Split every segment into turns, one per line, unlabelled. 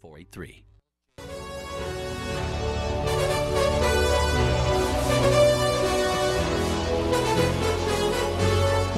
483.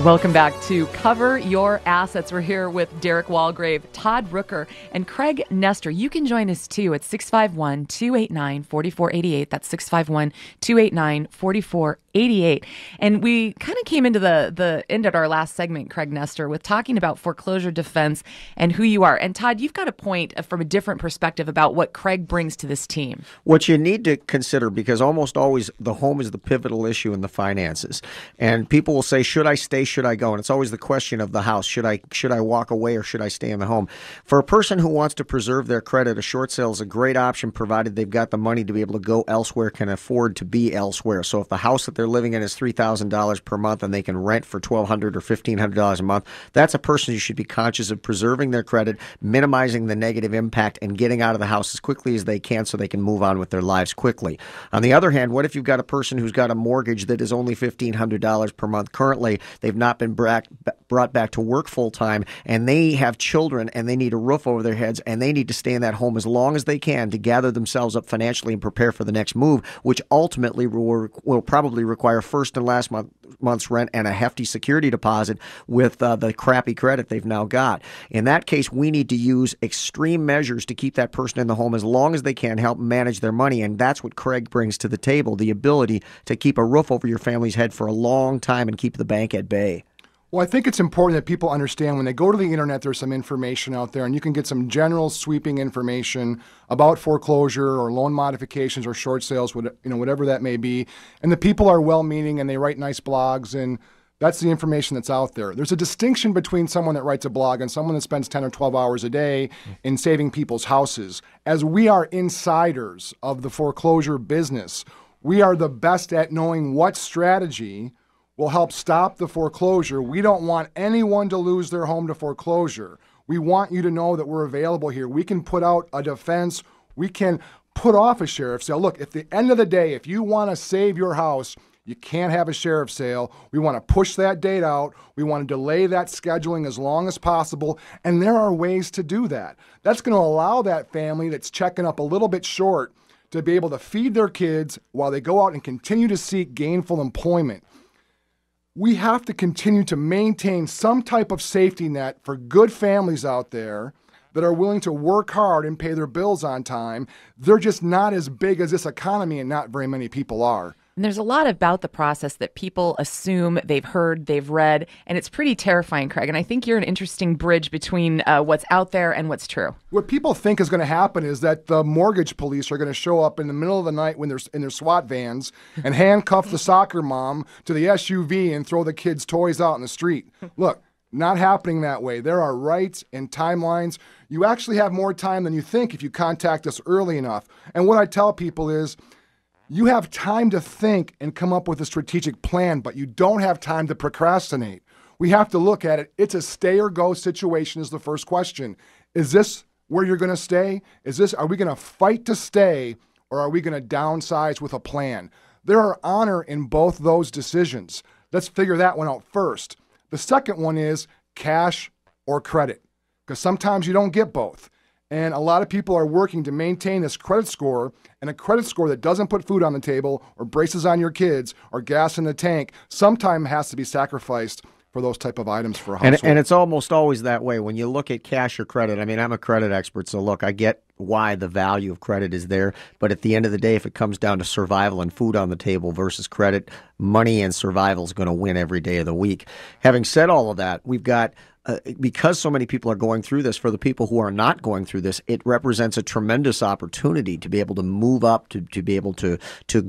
Welcome back to Cover Your Assets. We're here with Derek Walgrave, Todd Rooker, and Craig Nestor. You can join us too at 651-289-4488. That's 651-289-4488. And we kind of came into the end of our last segment, Craig Nestor, with talking about foreclosure defense and who you are. And Todd, you've got a point from a different perspective about what Craig brings to this team.
What you need to consider, because almost always the home is the pivotal issue in the finances. And people will say, should I stay, should I go? And it's always the question of the house. Should I walk away or should I stay in the home? For a person who wants to preserve their credit, a short sale is a great option provided they've got the money to be able to go elsewhere, can afford to be elsewhere. So if the house that they're living in is $3,000 per month and they can rent for $1,200 or $1,500 a month, that's a person who should be conscious of preserving their credit, minimizing the negative impact, and getting out of the house as quickly as they can so they can move on with their lives quickly. On the other hand, what if you've got a person who's got a mortgage that is only $1,500 per month currently? They've not been brought back to work full time, and they have children, and they need a roof over their heads, and they need to stay in that home as long as they can to gather themselves up financially and prepare for the next move, which ultimately will probably require first and last month's rent and a hefty security deposit with the crappy credit they've now got. In that case, we need to use extreme measures to keep that person in the home as long as they can, help manage their money, and that's what Craig brings to the table, the ability to keep a roof over your family's head for a long time and keep the bank at bay.
Well, I think it's important that people understand when they go to the internet, there's some information out there, and you can get some general sweeping information about foreclosure or loan modifications or short sales, whatever that may be. And the people are well-meaning and they write nice blogs, and that's the information that's out there. There's a distinction between someone that writes a blog and someone that spends 10 or 12 hours a day in saving people's houses. As we are insiders of the foreclosure business, we are the best at knowing what strategy will help stop the foreclosure. We don't want anyone to lose their home to foreclosure. We want you to know that we're available here. We can put out a defense. We can put off a sheriff's sale. Look, at the end of the day, if you want to save your house, you can't have a sheriff's sale. We want to push that date out. We want to delay that scheduling as long as possible. And there are ways to do that. That's going to allow that family that's checking up a little bit short to be able to feed their kids while they go out and continue to seek gainful employment. We have to continue to maintain some type of safety net for good families out there that are willing to work hard and pay their bills on time. They're just not as big as this economy, and not very many people are.
And there's a lot about the process that people assume, they've heard, they've read, and it's pretty terrifying, Craig. And I think you're an interesting bridge between what's out there and what's true.
What people think is going to happen is that the mortgage police are going to show up in the middle of the night when they're in their SWAT vans and handcuff the soccer mom to the SUV and throw the kids' toys out in the street. Look, not happening that way. There are rights and timelines. You actually have more time than you think if you contact us early enough. And what I tell people is, you have time to think and come up with a strategic plan, but you don't have time to procrastinate. We have to look at it. It's a stay or go situation is the first question. Is this where you're going to stay? Are we going to fight to stay, or are we going to downsize with a plan? There are honor in both those decisions. Let's figure that one out first. The second one is cash or credit, because sometimes you don't get both. And a lot of people are working to maintain this credit score, and a credit score that doesn't put food on the table or braces on your kids or gas in the tank sometimes has to be sacrificed for those type of items for a household.
And it's almost always that way when you look at cash or credit. I mean, I'm a credit expert, so look, I get why the value of credit is there. But at the end of the day, if it comes down to survival and food on the table versus credit, money and survival is going to win every day of the week. Having said all of that, we've got because so many people are going through this, for the people who are not going through this, it represents a tremendous opportunity to be able to move up, to be able to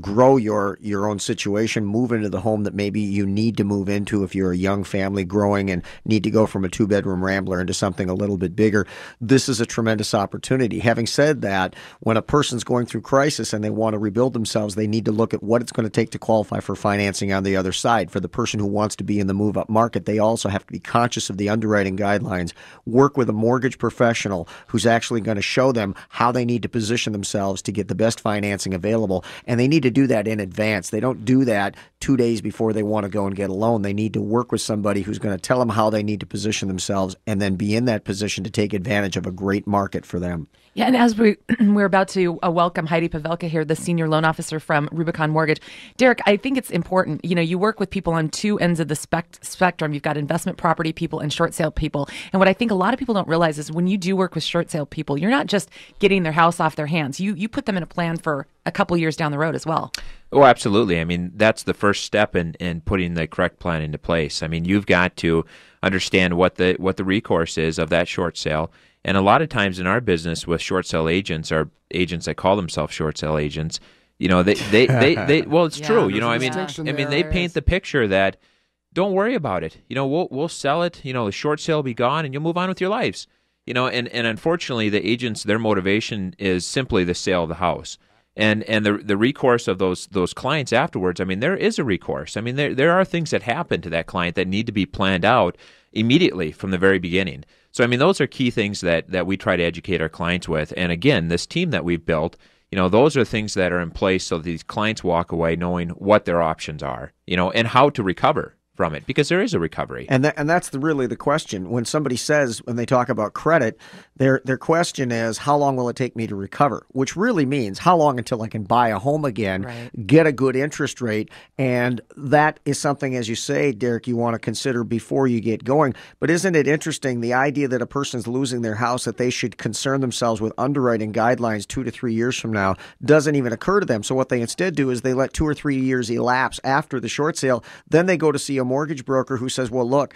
grow your own situation, move into the home that maybe you need to move into if you're a young family growing and need to go from a two-bedroom rambler into something a little bit bigger. This is a tremendous opportunity. Having said that, when a person's going through crisis and they want to rebuild themselves, they need to look at what it's going to take to qualify for financing on the other side. For the person who wants to be in the move-up market, they also have to be conscious of the underwriting guidelines, work with a mortgage professional who's actually going to show them how they need to position themselves to get the best financing available. And they need to do that in advance. They don't do that 2 days before they want to go and get a loan. They need to work with somebody who's going to tell them how they need to position themselves and then be in that position to take advantage of a great market for them.
Yeah, and as we're about to welcome Heidi Pavelka here, the senior loan officer from Rubicon Mortgage. Derek, I think it's important. You work with people on two ends of the spectrum. You've got investment property people and short sale people. And what I think a lot of people don't realize is when you do work with short sale people, you're not just getting their house off their hands. You put them in a plan for a couple years down the road as well.
Oh, absolutely. I mean, that's the first step in putting the correct plan into place. I mean, you've got to understand what the recourse is of that short sale. And a lot of times in our business with short sale agents, or agents that call themselves short sale agents, they well, it's true. They paint the picture that don't worry about it. We'll sell it. The short sale will be gone, and you'll move on with your lives. And unfortunately, the agents, their motivation is simply the sale of the house. And the recourse of those clients afterwards, I mean, there is a recourse. I mean, there are things that happen to that client that need to be planned out immediately from the very beginning. So, I mean, those are key things that we try to educate our clients with. And again, this team that we've built, those are things that are in place so that these clients walk away knowing what their options are, and how to recover from it, because there is a recovery.
And that's really the question. When somebody says, when they talk about credit, their question is, how long will it take me to recover? Which really means how long until I can buy a home again, right, get a good interest rate. And that is something, as you say, Derek, you want to consider before you get going. But isn't it interesting, the idea that a person's losing their house, that they should concern themselves with underwriting guidelines 2 to 3 years from now doesn't even occur to them. So what they instead do is they let 2 or 3 years elapse after the short sale. Then they go to see a mortgage broker who says, well, look,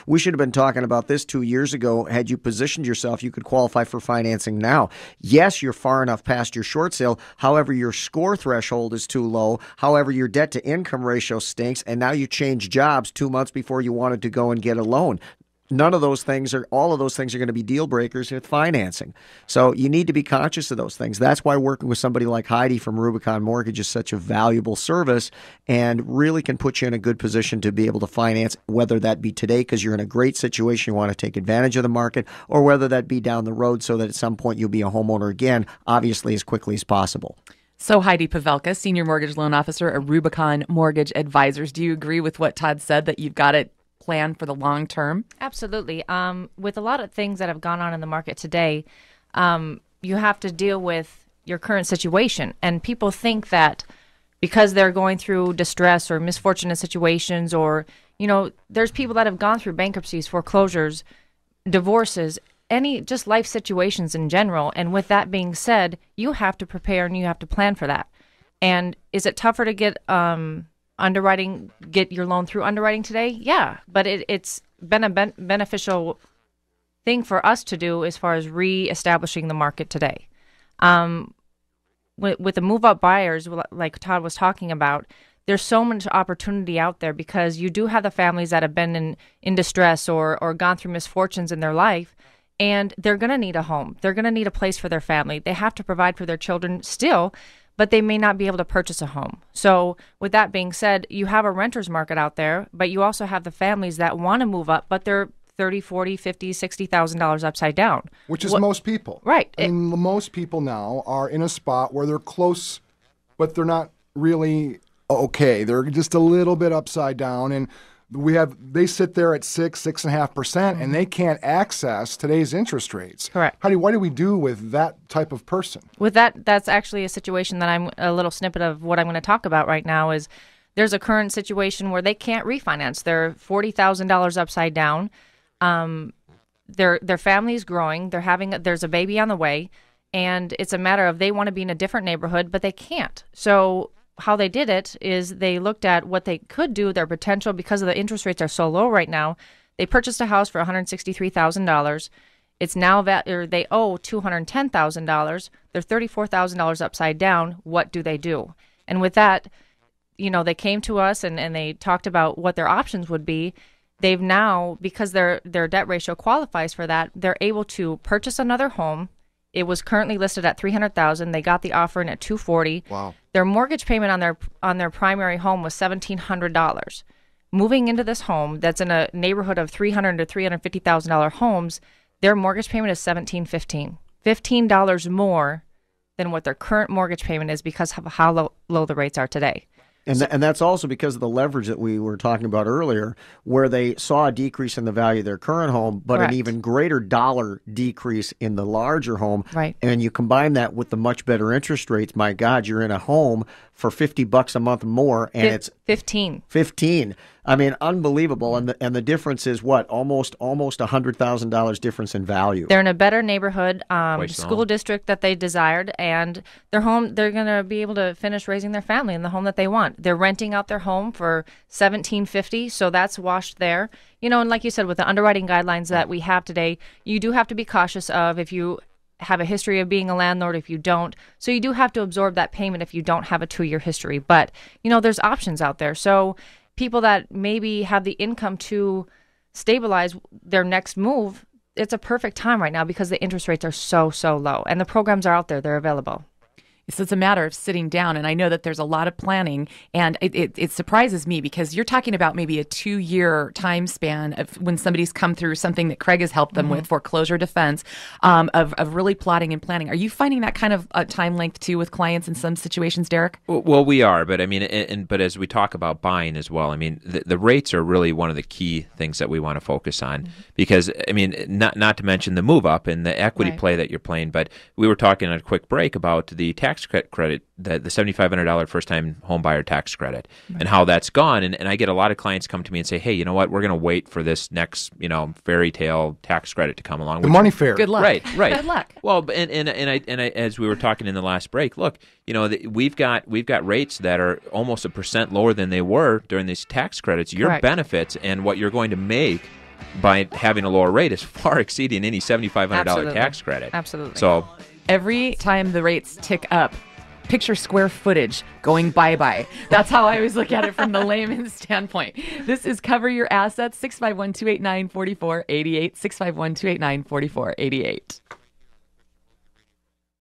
we should have been talking about this 2 years ago. Had you positioned yourself, you could qualify for financing now. Yes, you're far enough past your short sale. However, your score threshold is too low. However, your debt to income ratio stinks. And now you change jobs 2 months before you wanted to go and get a loan. All of those things are going to be deal breakers with financing. So you need to be conscious of those things. That's why working with somebody like Heidi from Rubicon Mortgage is such a valuable service and really can put you in a good position to be able to finance, whether that be today because you're in a great situation, you want to take advantage of the market, or whether that be down the road so that at some point you'll be a homeowner again, obviously as quickly as possible.
So Heidi Pavelka, Senior Mortgage Loan Officer at Rubicon Mortgage Advisors. Do you agree with what Todd said, that you've got it plan for the long term?
Absolutely. With a lot of things that have gone on in the market today, you have to deal with your current situation. And people think that because they're going through distress or misfortunate situations, or, there's people that have gone through bankruptcies, foreclosures, divorces, just life situations in general. And with that being said, you have to prepare and you have to plan for that. And is it tougher to get get your loan through underwriting today? Yeah, but it's been a beneficial thing for us to do as far as reestablishing the market today. With the move-up buyers, like Todd was talking about, there's so much opportunity out there because you do have the families that have been in distress or gone through misfortunes in their life, and they're going to need a home. They're going to need a place for their family. They have to provide for their children still, but they may not be able to purchase a home. So with that being said, you have a renter's market out there, but you also have the families that want to move up, but they're $30,000, $40,000, $50,000, $60,000 upside down.
Which is most people.
Right.
Most people now are in a spot where they're close, but they're not really okay. They're just a little bit upside down, and they sit there at 6.5%, and they can't access today's interest rates.
Correct.
Heidi, what do we do with that type of person?
With that's actually a situation that I'm a little snippet of what I'm going to talk about right now is there's a current situation where they can't refinance. They're $40,000 upside down. Their family's growing. There's a baby on the way, and it's a matter of they want to be in a different neighborhood, but they can't. So how they did it is they looked at what they could do, their potential, because of the interest rates are so low right now. They purchased a house for $163,000. It's now they owe $210,000. They're $34,000 upside down. What do they do? And with that, they came to us and they talked about what their options would be. They've now, because their debt ratio qualifies for that, they're able to purchase another home. It was currently listed at $300,000. They got the offer in at $240,000.
Wow.
Their mortgage payment on their primary home was $1,700. Moving into this home that's in a neighborhood of $300,000 to $350,000 homes, their mortgage payment is $1,715. $15 more than what their current mortgage payment is because of how low the rates are today.
And that's also because of the leverage that we were talking about earlier, where they saw a decrease in the value of their current home, but
Correct.
an even greater dollar decrease in the larger home.
Right.
And you combine that with the much better interest rates. My God, you're in a home for $50 a month more, and it's
15.
15. I mean, unbelievable. And the difference is what? Almost $100,000 difference in value.
They're in a better neighborhood,
Twice the
school
home.
district that they desired, and their home, they're going to be able to finish raising their family in the home that they want. They're renting out their home for $1,750, so that's washed there. You know, and like you said, with the underwriting guidelines that we have today, you do have to be cautious of if you have a history of being a landlord, if you don't. So you do have to absorb that payment if you don't have a 2-year history. But, you know, there's options out there. So people that maybe have the income to stabilize their next move, it's a perfect time right now because the interest rates are so low. And the programs are out there. They're available.
So it's a matter of sitting down, and I know that there's a lot of planning, and it surprises me because you're talking about maybe a 2-year time span of when somebody's come through something that Craig has helped them with, foreclosure defense, of really plotting and planning. Are you finding that kind of time length too with clients in some situations, Derek?
Well, we are, but I mean, but as we talk about buying as well, I mean, the rates are really one of the key things that we want to focus on because, I mean, not to mention the move up and the equity
Right.
play that you're playing, but we were talking on a quick break about the tax credit, the $7,500 first-time home buyer tax credit, and how that's gone. And I get a lot of clients come to me and say, hey, you know what, we're going to wait for this next, fairy tale tax credit to come along.
The money fair.
Good luck.
Right.
Good luck.
Well, and I as we were talking in the last break, look, we've got rates that are almost 1% lower than they were during these tax credits. Your
Correct.
benefits and what you're going to make by having a lower rate is far exceeding any $7,500
Absolutely.
tax credit.
Absolutely.
So
Every time the rates tick up, picture square footage going bye-bye. That's how I always look at it from the layman's standpoint. This is Cover Your Assets, 651-289-4488, 651-289-4488.